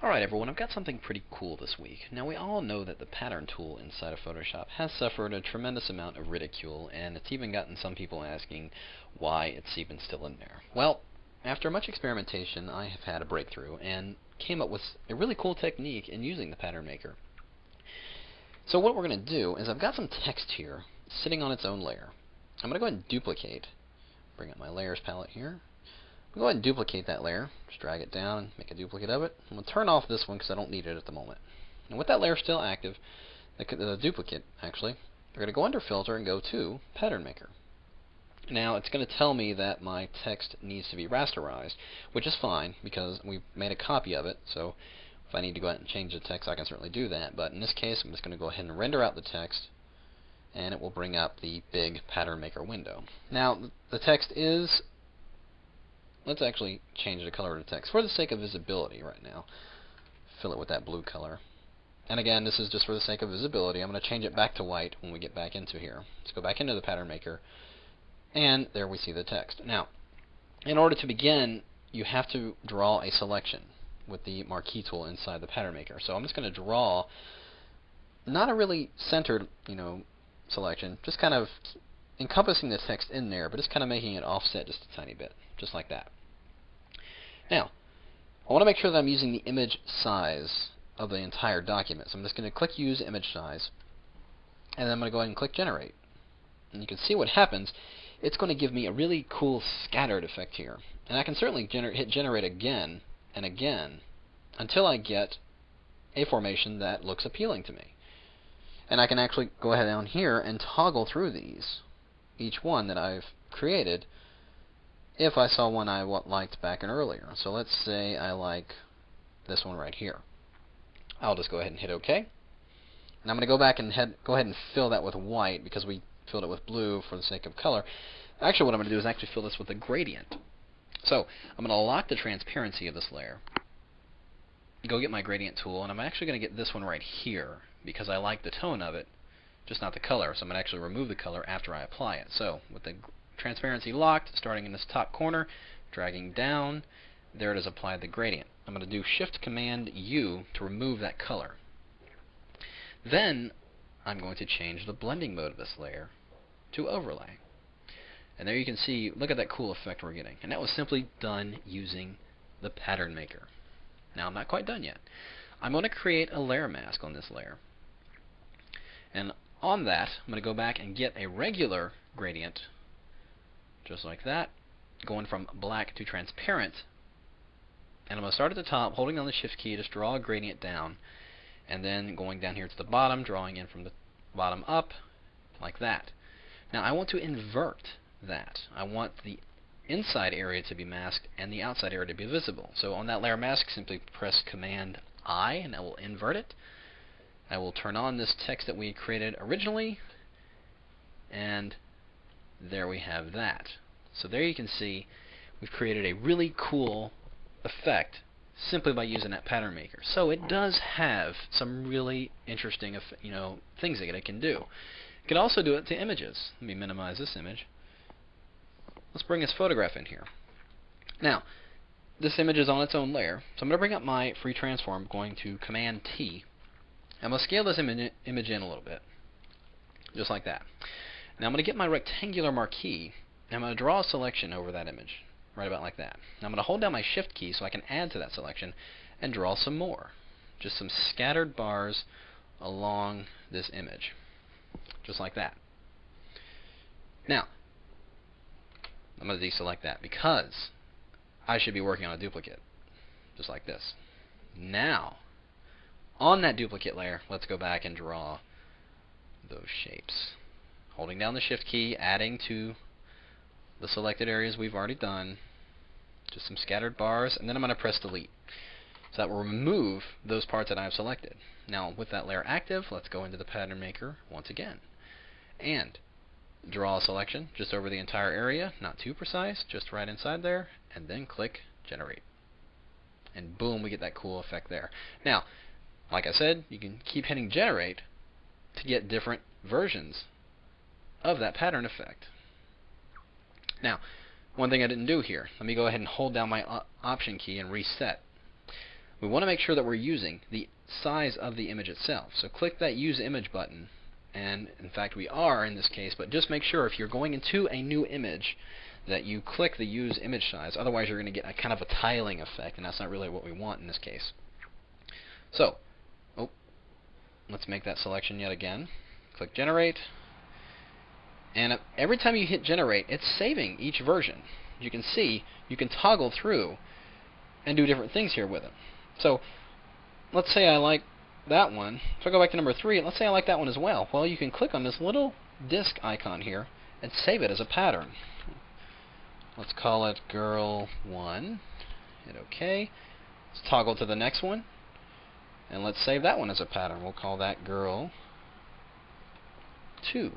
Alright everyone, I've got something pretty cool this week. Now we all know that the pattern tool inside of Photoshop has suffered a tremendous amount of ridicule, and it's even gotten some people asking why it's even still in there. Well, after much experimentation, I have had a breakthrough and came up with a really cool technique in using the pattern maker. So what we're going to do is I've got some text here sitting on its own layer. I'm going to go ahead and duplicate, bring up my layers palette here. Go ahead and duplicate that layer. Just drag it down and make a duplicate of it. I'm going to turn off this one because I don't need it at the moment. And with that layer still active, the duplicate actually, we're going to go under Filter and go to Pattern Maker. Now it's going to tell me that my text needs to be rasterized, which is fine because we made a copy of it. So if I need to go ahead and change the text, I can certainly do that. But in this case, I'm just going to go ahead and render out the text, and it will bring up the big Pattern Maker window. Now the text is... Let's actually change the color of the text for the sake of visibility right now. Fill it with that blue color. And again, this is just for the sake of visibility. I'm going to change it back to white when we get back into here. Let's go back into the Pattern Maker. And there we see the text. Now, in order to begin, you have to draw a selection with the Marquee tool inside the Pattern Maker. So I'm just going to draw not a really centered, selection, just kind of encompassing the text in there, but just kind of making it offset just a tiny bit, just like that. Now, I want to make sure that I'm using the image size of the entire document. So I'm just going to click Use Image Size, and then I'm going to go ahead and click Generate. And you can see what happens. It's going to give me a really cool scattered effect here. And I can certainly hit Generate again and again until I get a formation that looks appealing to me. And I can actually go ahead down here and toggle through these, each one that I've created, if I saw one I liked back in earlier. So let's say I like this one right here. I'll just go ahead and hit OK. And I'm going to go back and go ahead and fill that with white because we filled it with blue for the sake of color. Actually, what I'm going to do is actually fill this with a gradient. So I'm going to lock the transparency of this layer. Go get my gradient tool, and I'm actually going to get this one right here because I like the tone of it, just not the color. So I'm going to actually remove the color after I apply it. So with the transparency locked, starting in this top corner, dragging down, there it is applied the gradient. I'm going to do Shift-Command-U to remove that color. Then I'm going to change the blending mode of this layer to Overlay. And there you can see, look at that cool effect we're getting. And that was simply done using the Pattern Maker. Now I'm not quite done yet. I'm going to create a layer mask on this layer. And on that, I'm going to go back and get a regular gradient, just like that, going from black to transparent. And I'm going to start at the top, holding down the Shift key, just draw a gradient down, and then going down here to the bottom, drawing in from the bottom up, like that. Now I want to invert that. I want the inside area to be masked and the outside area to be visible. So on that layer mask, simply press Command-I, and that will invert it. I will turn on this text that we created originally, and there we have that. So there you can see we've created a really cool effect simply by using that Pattern Maker. So it does have some really interesting things that it can do. You can also do it to images. Let me minimize this image. Let's bring this photograph in here. Now, this image is on its own layer, so I'm going to bring up my free transform, going to Command-T. I'm going to scale this image in a little bit, just like that. Now I'm going to get my rectangular marquee, and I'm going to draw a selection over that image, right about like that. Now I'm going to hold down my Shift key so I can add to that selection and draw some more. Just some scattered bars along this image, just like that. Now, I'm going to deselect that because I should be working on a duplicate, just like this. Now, on that duplicate layer, let's go back and draw those shapes. Holding down the Shift key, adding to the selected areas we've already done, just some scattered bars, and then I'm going to press Delete. So that will remove those parts that I've selected. Now, with that layer active, let's go into the Pattern Maker once again. And draw a selection just over the entire area, not too precise, just right inside there, and then click Generate. And boom, we get that cool effect there. Now, like I said, you can keep hitting Generate to get different versions of that pattern effect. Now, one thing I didn't do here, let me go ahead and hold down my Option key and reset. we want to make sure that we're using the size of the image itself. So click that Use Image button, and in fact we are in this case, but just make sure if you're going into a new image that you click the Use Image Size, otherwise you're going to get a kind of a tiling effect, and that's not really what we want in this case. So, let's make that selection yet again. Click Generate, and every time you hit Generate, it's saving each version. You can see, you can toggle through and do different things here with it. So, let's say I like that one. So I go back to number 3, and let's say I like that one as well. Well, you can click on this little disk icon here and save it as a pattern. Let's call it Girl 1. Hit OK. Let's toggle to the next one, and let's save that one as a pattern. We'll call that Girl 2.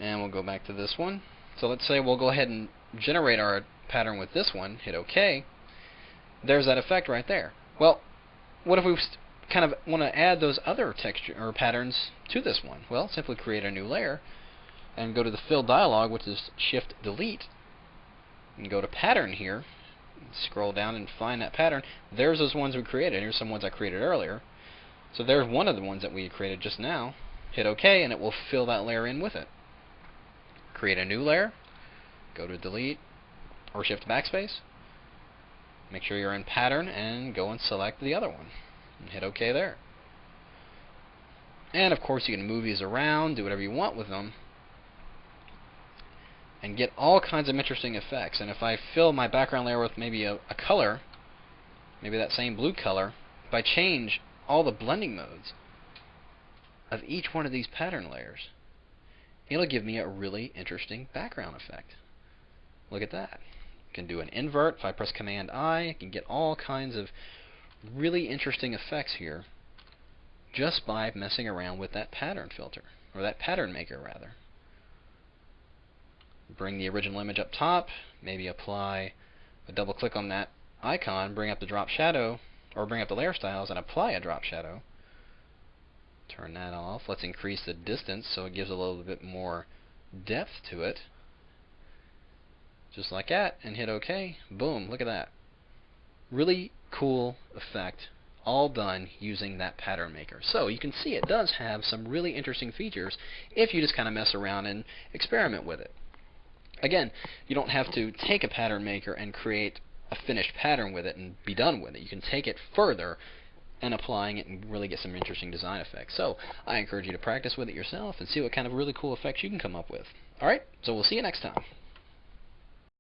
And we'll go back to this one. So let's say we'll go ahead and generate our pattern with this one. Hit OK. There's that effect right there. Well, what if we kind of want to add those other texture or patterns to this one? Well, simply create a new layer and go to the Fill dialog, which is Shift Delete, and go to Pattern here. Scroll down and find that pattern. There's those ones we created. Here's some ones I created earlier. So there's one of the ones that we created just now. Hit OK, and it will fill that layer in with it. Create a new layer. Go to Delete or Shift Backspace. Make sure you're in Pattern and go and select the other one. And hit OK there. And of course you can move these around, do whatever you want with them, and get all kinds of interesting effects. And if I fill my background layer with maybe a color, maybe that same blue color, if I change all the blending modes of each one of these pattern layers, it'll give me a really interesting background effect. Look at that. You can do an invert. If I press Command I, I can get all kinds of really interesting effects here just by messing around with that pattern filter, or that pattern maker rather. Bring the original image up top, maybe apply a double click on that icon, bring up the drop shadow, or bring up the layer styles and apply a drop shadow. Turn that off. Let's increase the distance so it gives a little bit more depth to it. Just like that, and hit OK. Boom, look at that. Really cool effect, all done using that pattern maker. So you can see it does have some really interesting features if you just kind of mess around and experiment with it. Again, you don't have to take a pattern maker and create a finished pattern with it and be done with it. You can take it further and applying it and really get some interesting design effects. So I encourage you to practice with it yourself and see what kind of really cool effects you can come up with. Alright, so we'll see you next time.